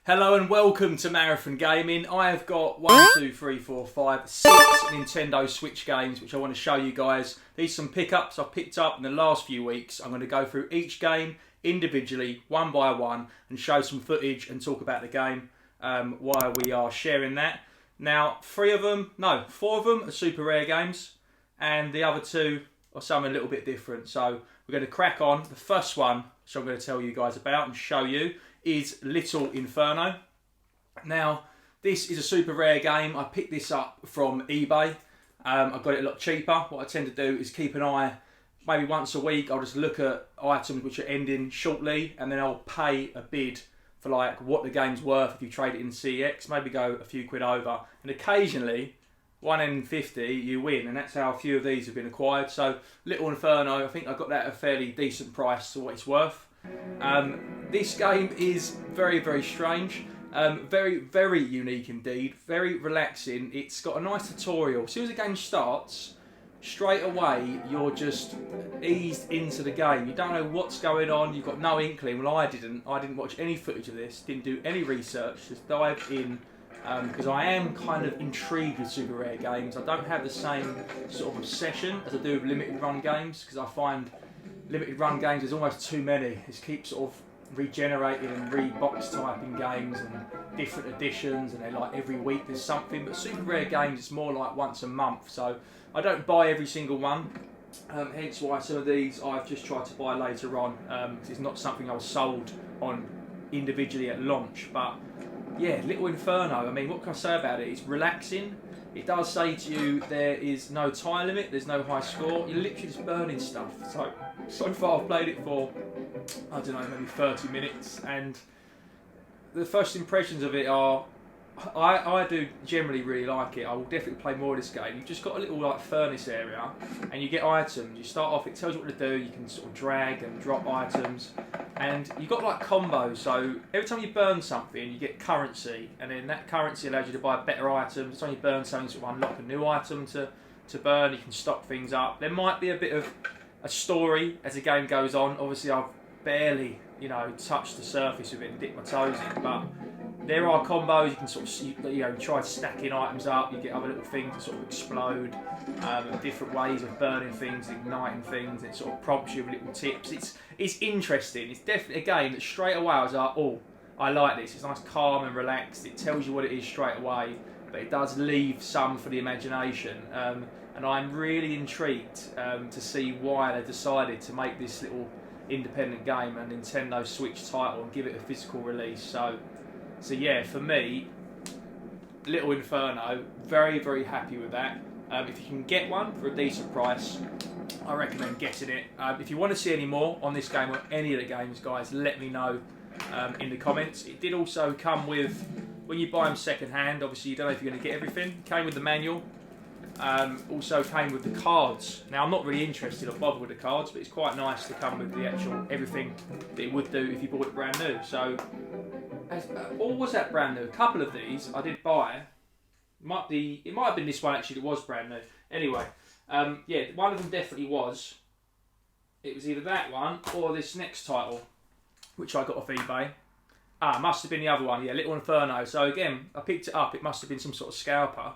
Hello and welcome to Marathon Gaming. I have got 1, 2, 3, 4, 5, 6 Nintendo Switch games which I want to show you guys. These are some pickups I've picked up in the last few weeks. I'm going to go through each game individually, one by one, and show some footage and talk about the game while we are sharing that. Now, 4 of them are super rare games, and the other 2 are something a little bit different. So we're going to crack on. The first one, which I'm going to tell you guys about and show you, is Little Inferno. Now, this is a super rare game. I picked this up from eBay. I got it a lot cheaper. What I tend to do is keep an eye, maybe once a week, I'll just look at items which are ending shortly, and then I'll pay a bid for like what the game's worth if you trade it in CEX, maybe go a few quid over. And occasionally, 1 in 50, you win, and that's how a few of these have been acquired. So, Little Inferno, I think I got that at a fairly decent price to what it's worth. This game is very, very strange, very, very unique indeed, very relaxing. It's got a nice tutorial. As soon as the game starts, straight away you're just eased into the game. You don't know what's going on, you've got no inkling. Well, I didn't watch any footage of this, didn't do any research, just dived in because I am kind of intrigued with super rare games. I don't have the same sort of obsession as I do with limited run games, because I find limited run games, there's almost too many. Just keep sort of regenerating and re-box typing games and different editions, and they're like every week there's something. But super rare games, it's more like once a month. So I don't buy every single one. Hence why some of these I've just tried to buy later on, because it's not something I was sold on individually at launch. But yeah, Little Inferno, I mean, what can I say about it? It's relaxing. It does say to you there is no time limit, there's no high score. You're literally just burning stuff. So far I've played it for, I don't know, maybe 30 minutes, and the first impressions of it are, I do generally really like it. I will definitely play more of this game. You've just got a little like furnace area, and you get items. You start off, it tells you what to do. You can sort of drag and drop items, and you've got like combos. So every time you burn something, you get currency, and then that currency allows you to buy better items. Every time you burn something, sort of unlock a new item to burn. You can stock things up. There might be a bit of a story as the game goes on. Obviously, I've barely, touched the surface of it and dipped my toes in, but there are combos. You can sort of, try stacking items up. You get other little things that sort of explode, different ways of burning things, igniting things. It sort of prompts you with little tips. It's interesting. It's definitely a game that straight away I was like, oh, I like this. It's nice, calm and relaxed. It tells you what it is straight away, but it does leave some for the imagination. And I'm really intrigued to see why they decided to make this little independent game a Nintendo Switch title and give it a physical release. So yeah, for me, Little Inferno, very, very happy with that. If you can get one for a decent price, I recommend getting it. If you want to see any more on this game or any of the games, guys, let me know in the comments. It did also come with, when you buy them second hand, obviously you don't know if you're going to get everything. It came with the manual. Also came with the cards. Now, I'm not really interested or bothered with the cards, but it's quite nice to come with the actual everything that it would do if you bought it brand new. So, or was that brand new? A couple of these I did buy. It might have been this one actually that was brand new. Anyway, yeah, one of them definitely was. It was either that one or this next title, which I got off eBay. Must have been the other one. Yeah, Little Inferno. So again, I picked it up. It must have been some sort of scalper.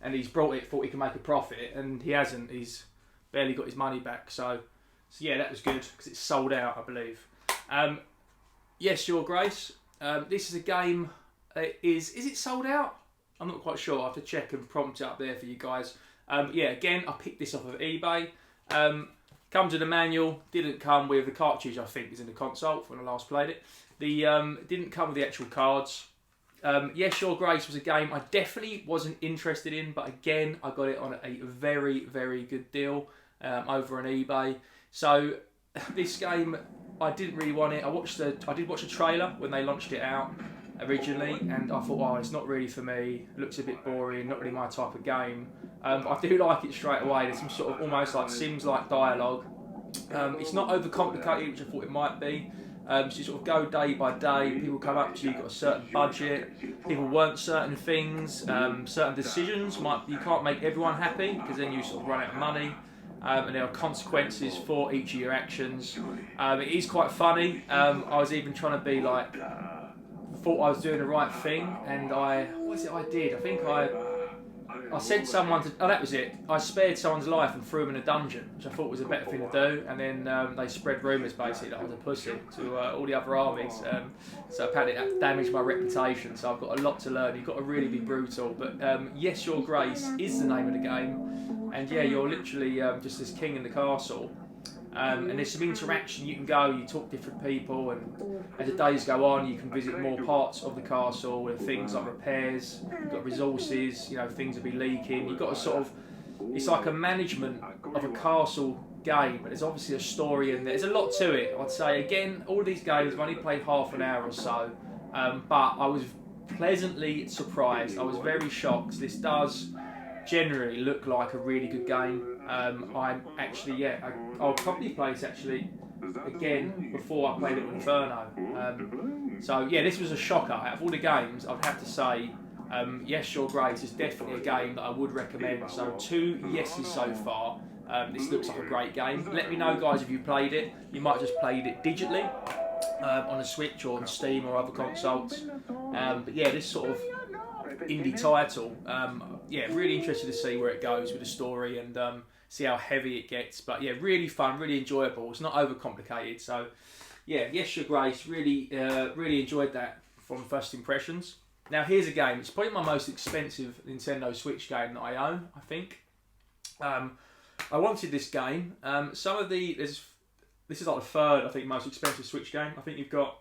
And he's brought it, thought he could make a profit, and he hasn't. He's barely got his money back. So yeah, that was good, because it's sold out, I believe. Yes, Your Grace. This is a game. Is it sold out? I'm not quite sure. I have to check and prompt it up there for you guys. Yeah, again, I picked this off of eBay. Comes with a manual. Didn't come with the cartridge. I think is in the console when I last played it. Didn't come with the actual cards. Yes, Your Grace was a game I definitely wasn't interested in, but again, I got it on a very, very good deal over on eBay. So this game, I didn't really want it. I did watch a trailer when they launched it out originally, and I thought, oh, it's not really for me. It looks a bit boring, not really my type of game. I do like it straight away. There's some sort of almost like Sims-like dialogue. It's not overcomplicated, which I thought it might be. So you sort of go day by day, people come up to you, you've got a certain budget, people want certain things, certain decisions, you can't make everyone happy, because then you sort of run out of money, and there are consequences for each of your actions. It is quite funny. I was even trying to be like thought I was doing the right thing, and what was it I did? I think I sent someone to, oh that was it, I spared someone's life and threw them in a dungeon, which I thought was a better thing to do, and then they spread rumours basically that I was a pussy to all the other armies, so apparently that damaged my reputation, so I've got a lot to learn. You've got to really be brutal, but Yes Your Grace is the name of the game, and yeah, you're literally just this king in the castle. And there's some interaction. You can go, you talk to different people, and as the days go on, you can visit more parts of the castle with things like repairs. You've got resources, you know, things will be leaking. You've got a sort of, it's like a management of a castle game, but there's obviously a story in there. There's a lot to it, I'd say. Again, all of these games I've only played half an hour or so, but I was pleasantly surprised. I was very shocked. This does generally look like a really good game. I'm actually, yeah, I'll probably play this actually again before I played it with Inferno. So yeah, this was a shocker. Out of all the games, I'd have to say, Yes Your Grace is definitely a game that I would recommend. So 2 yeses so far. This looks like a great game. Let me know, guys, if you played it. You might have just played it digitally on a Switch or on Steam or other consoles. But yeah, this sort of indie title, yeah, really interested to see where it goes with the story and see how heavy it gets. But yeah, really fun, really enjoyable. It's not overcomplicated. So yeah, Yes Your Grace, really enjoyed that from first impressions. Now here's a game. It's probably my most expensive Nintendo Switch game that I own, I think. I wanted this game. This is like the third, I think, most expensive Switch game. I think you've got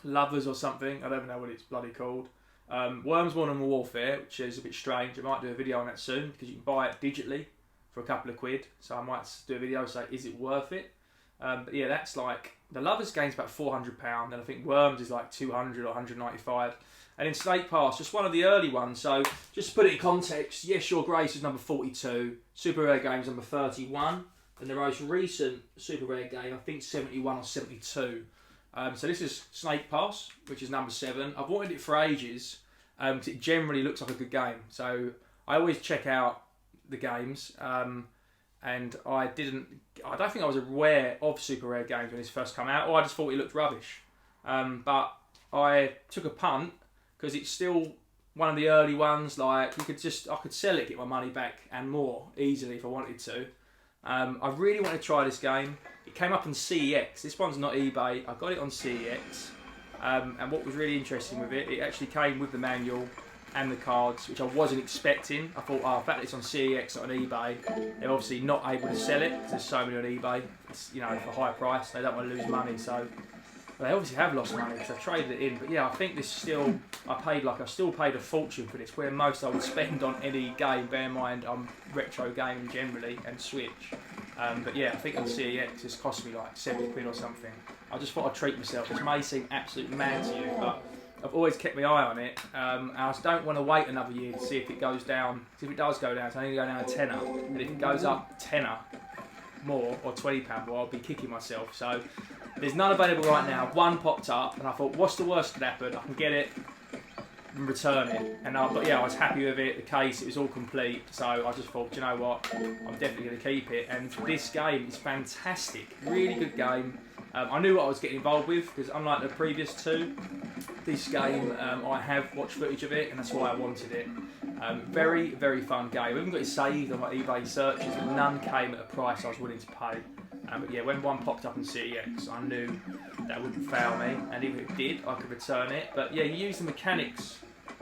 Lovers or something. I don't even know what it's bloody called. Worms Modern Warfare, which is a bit strange. I might do a video on that soon because you can buy it digitally for a couple of quid. So I might do a video say, is it worth it? But yeah, that's like, the Lovers game's about £400, and I think Worms is like 200 or 195. And in Snake Pass, just one of the early ones. So just to put it in context, Yes Your Grace is number 42, Super Rare Games number 31, and the most recent Super Rare game, I think 71 or 72. So this is Snake Pass, which is number 7. I've wanted it for ages, because it generally looks like a good game. So I always check out the games, and I don't think I was aware of Super Rare Games when this first came out, or I just thought it looked rubbish. But I took a punt, because it's still one of the early ones. Like, I could sell it, get my money back and more easily if I wanted to. I really want to try this game. It came up on CEX. This one's not eBay. I got it on CEX. And what was really interesting with it, it actually came with the manual and the cards, which I wasn't expecting. I thought, oh, the fact it's on CEX, not on eBay, they're obviously not able to sell it because there's so many on eBay. It's, you know, for a high price. They don't want to lose money, so they obviously have lost money because I've traded it in. But yeah, I think this still, I still paid a fortune for this, where most I would spend on any game. Bear in mind, I'm retro gaming generally and Switch. But yeah, I think on CEX it's cost me like 70 quid or something. I just thought I'd treat myself, which may seem absolutely mad to you, but I've always kept my eye on it. And I just don't want to wait another year to see if it goes down. If it does go down, it's only going to go down a tenner. And if it goes up tenner more, or £20 more, I'll be kicking myself. So there's none available right now. One popped up, and I thought, what's the worst that could happen? I can get it and return it. But yeah, I was happy with it. The case, it was all complete. So I just thought, do you know what? I'm definitely going to keep it. And this game is fantastic. Really good game. I knew what I was getting involved with, because unlike the previous two, this game, I have watched footage of it, and that's why I wanted it. Very, very fun game. I haven't got it saved on my eBay searches, but none came at a price I was willing to pay. But yeah, when one popped up in CEX, I knew that wouldn't fail me, and if it did, I could return it. But yeah, you use the mechanics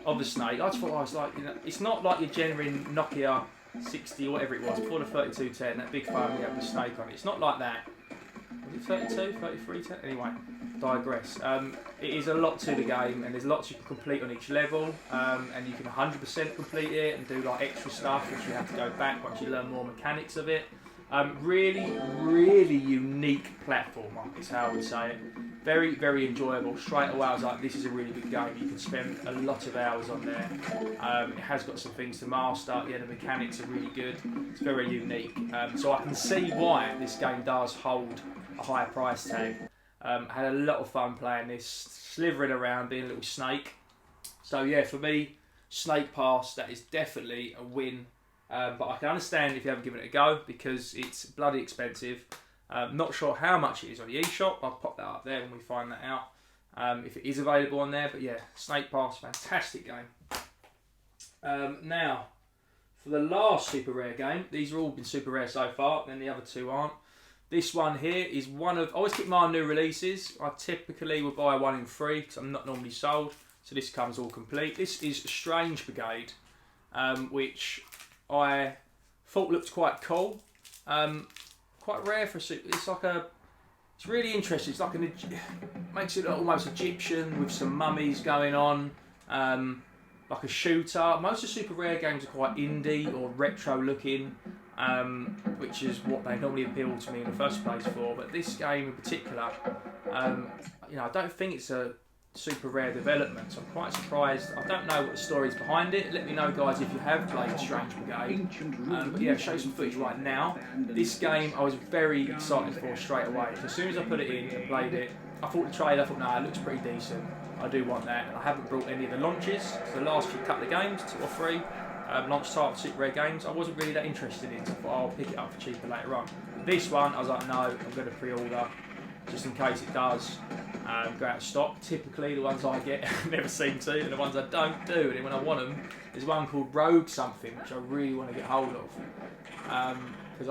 of the Snake. I just thought, I was like, you know, it's not like your genuine Nokia 60 or whatever it was, before the 3210, that big phone we had with Snake on it. It's not like that. Was it 32, 33, 10? Anyway, digress. It is a lot to the game, and there's lots you can complete on each level, and you can 100% complete it and do like extra stuff, which you have to go back once you learn more mechanics of it. Really, really unique platformer is how I would say it. Very, very enjoyable. Straight away I was like, this is a really good game. You can spend a lot of hours on there. It has got some things to master. Yeah, the mechanics are really good. It's very unique. So I can see why this game does hold a higher price tag. I had a lot of fun playing this, slithering around, being a little snake. So yeah, for me, Snake Pass, that is definitely a win. But I can understand if you haven't given it a go, because it's bloody expensive. Not sure how much it is on the eShop. I'll pop that up there when we find that out. if it is available on there. But yeah, Snake Pass, fantastic game. Now, for the last super rare game, these have all been super rare so far, then the other two aren't. This one here is one of, I always keep my new releases. I typically would buy 1 in 3 because I'm not normally sold. So this comes all complete. This is Strange Brigade, which I thought looked quite cool. Quite rare for a super. It's like a, it's really interesting. It's like makes it look almost Egyptian with some mummies going on. Like a shooter. Most of the super rare games are quite indie or retro looking. Which is what they normally appeal to me in the first place for. But this game in particular, you know, I don't think it's a super rare development, so I'm quite surprised. I don't know what the story is behind it. Let me know, guys, if you have played Strange Brigade. But yeah, show some footage right now. This game I was very excited for straight away. So as soon as I put it in and played it, I thought the trailer, I thought, nah, it looks pretty decent. I do want that. And I haven't brought any of the launches. So the last few couple of games, 2 or 3. Launch type super rare games, I wasn't really that interested in, so I thought I'll pick it up for cheaper later on. This one, I was like, no, I'm going to pre-order just in case it does go out of stock. Typically, the ones I get never seem to, and the ones I don't do, and then when I want them, there's one called Rogue something, which I really want to get hold of. Because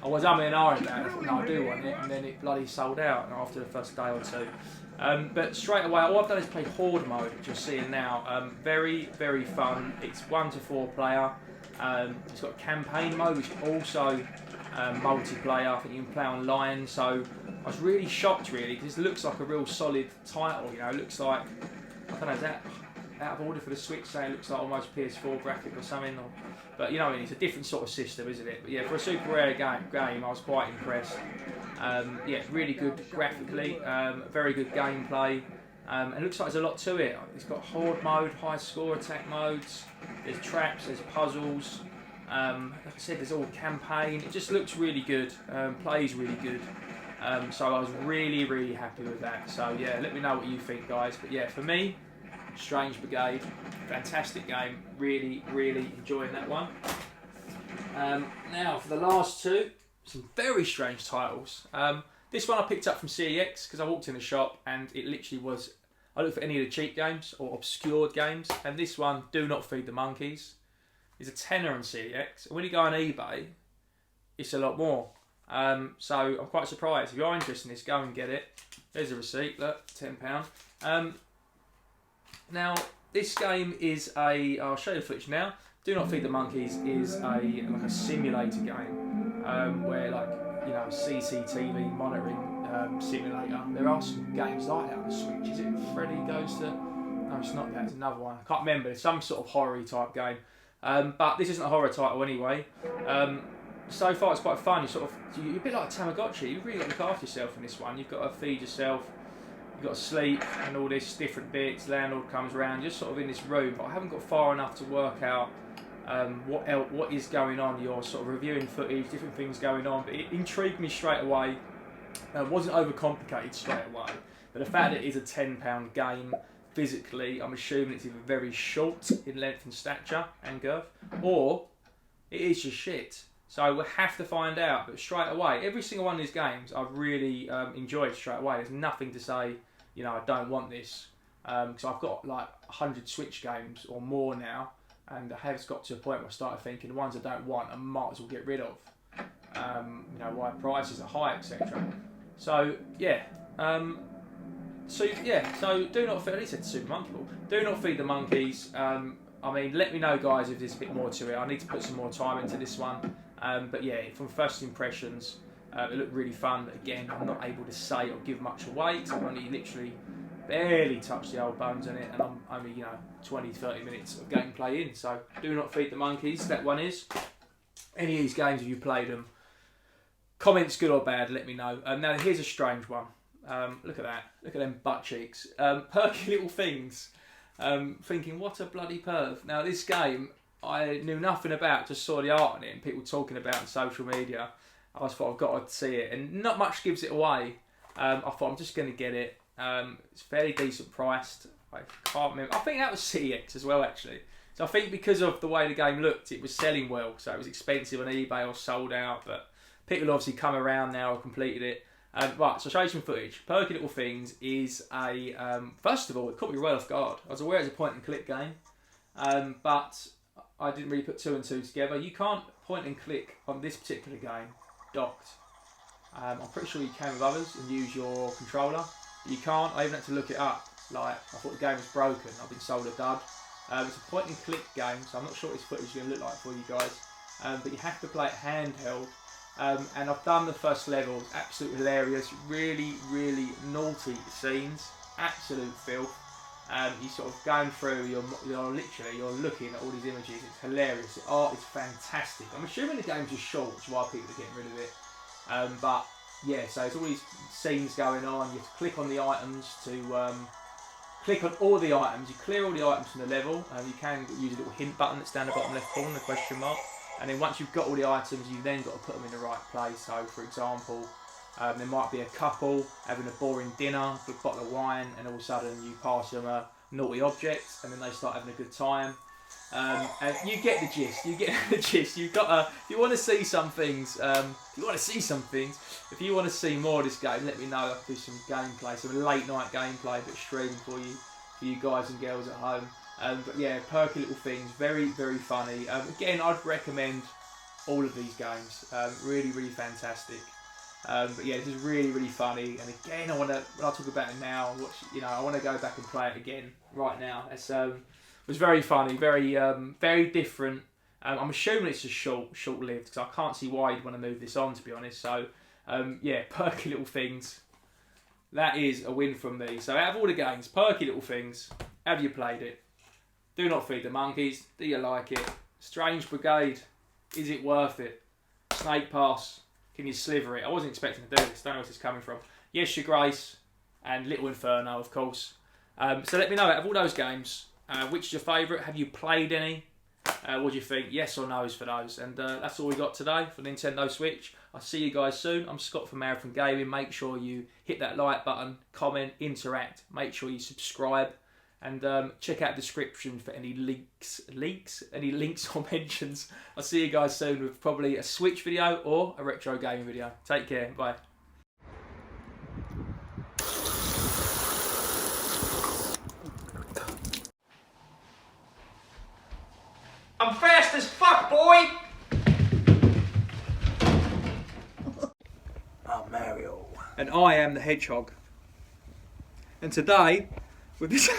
I was umming and ahhing about it, I thought, no, I do want it, and then it bloody sold out after the first day or 2. But straight away, all I've done is play Horde mode, which you're seeing now. Very, very fun. It's 1 to 4 player. It's got campaign mode, which is also multiplayer. I think you can play online. So I was really shocked, really, because this looks like a real solid title. You know, it looks like, I don't know, is that out of order for the Switch? Say it looks like almost PS4 graphic or something. But you know, it's a different sort of system, isn't it? But yeah, for a super rare game, I was quite impressed. Yeah, really good graphically, very good gameplay, and it looks like there's a lot to it. It's got Horde mode, high score attack modes, there's traps, there's puzzles, like I said, there's all campaign. It just looks really good, plays really good, so I was really, really happy with that. So yeah, let me know what you think, guys. But yeah, for me, Strange Brigade, fantastic game, really, really enjoying that one. Now for the last 2, some very strange titles. This one I picked up from CEX because I walked in the shop and it literally was, I looked for any of the cheap games or obscured games, and this one, Do Not Feed the Monkeys, is a tenner on CEX, and when you go on eBay, it's a lot more. So I'm quite surprised. If you are interested in this, go and get it. There's a receipt, look, £10. Now, this game is I'll show you the footage now. Do Not Feed the Monkeys is like a simulator game where, like, you know, CCTV monitoring simulator. There are some games like that on the Switch. Is it Freddy Goes to... No, it's not that. It's another one. I can't remember. It's some sort of horror type game. But this isn't a horror title anyway. So far it's quite fun. You're a bit like a Tamagotchi. You've really got to look after yourself in this one. You've got to feed yourself. You've got to sleep and all this different bits. Landlord comes around, just sort of in this room. But I haven't got far enough to work out what is going on. You're sort of reviewing footage, different things going on. But it intrigued me straight away. It wasn't overcomplicated straight away. But the fact that it is a £10 game, physically, I'm assuming it's either very short in length and stature and girth, or it is just shit. So we'll have to find out. But straight away, every single one of these games I've really enjoyed straight away. There's nothing to say, you know, I don't want this. Because I've got like 100 Switch games or more now, and I have got to a point where I started thinking the ones I don't want I might as well get rid of. You know, why prices are high, etc. So yeah. So Do Not Feed, at least it's Super Monkey Ball. Do Not Feed the Monkeys. I mean, let me know, guys, if there's a bit more to it. I need to put some more time into this one. But yeah, from first impressions, it looked really fun. But again, I'm not able to say or give much away because I've only literally barely touched the old bones in it, and I'm only, you know, 20-30 minutes of gameplay in. So Do Not Feed the Monkeys, that one is. Any of these games, if you played them, comments good or bad, let me know. Now here's a strange one. Look at that. Look at them butt cheeks. Perky little things. Thinking, what a bloody perv. Now this game, I knew nothing about, just saw the art on it and people talking about it on social media. I just thought, I've got to see it, and not much gives it away. I thought, I'm just going to get it. It's fairly decent priced. I can't remember. I think that was CEX as well, actually. So I think because of the way the game looked, it was selling well. So it was expensive on eBay or sold out. But people obviously come around now or completed it. Right, so I'll show you some footage. Perky Little Things is a, first of all, it caught me right off guard. I was aware it was a point and click game, but I didn't really put two and two together. You can't point and click on this particular game docked. I'm pretty sure you can with others and use your controller. But you can't. I even had to look it up. Like, I thought the game was broken. I've been sold a dud. It's a point and click game, so I'm not sure what this footage is going to look like for you guys. But you have to play it handheld. And I've done the first level. It's absolutely hilarious. Really, really naughty scenes. Absolute filth. You're sort of going through, you're looking at all these images. It's hilarious. The art is fantastic. I'm assuming the game's just short, which is why people are getting rid of it. But yeah, so it's all these scenes going on. You have to click on the items to click on all the items. You clear all the items from the level. You can use a little hint button that's down the bottom left corner, the question mark. And then once you've got all the items, you've then got to put them in the right place. So, for example, there might be a couple having a boring dinner with a bottle of wine, and all of a sudden you pass them a naughty object, and then they start having a good time. And you get the gist. You get the gist. You've got to, if you want to see some things, if you want to see more of this game, let me know. I'll do some gameplay, some late night gameplay, but streaming for you guys and girls at home. But yeah, Perky Little Things, very, very funny. Again, I'd recommend all of these games. Really, really fantastic. But yeah, this is really, really funny. And again, when I talk about it now, I want to go back and play it again right now. It was very funny, very, very different. I'm assuming it's just short-lived because I can't see why you'd want to move this on, to be honest. So yeah, Perky Little Things. That is a win from me. So out of all the games, Perky Little Things, have you played it? Do Not Feed the Monkeys, do you like it? Strange Brigade, is it worth it? Snake Pass, can you sliver it? I wasn't expecting to do this, don't know where this is coming from. Yes, Your Grace, and Little Inferno, of course. So let me know, out of all those games, which is your favourite? Have you played any? What do you think? Yes or no's for those? And that's all we got today for Nintendo Switch. I'll see you guys soon. I'm Scott from Marathon Gaming. Make sure you hit that like button, comment, interact. Make sure you subscribe. And check out the description for any any links or mentions. I'll see you guys soon with probably a Switch video or a retro gaming video. Take care. Bye. I'm fast as fuck, boy! I'm Mario. And I am the Hedgehog. And today, with this...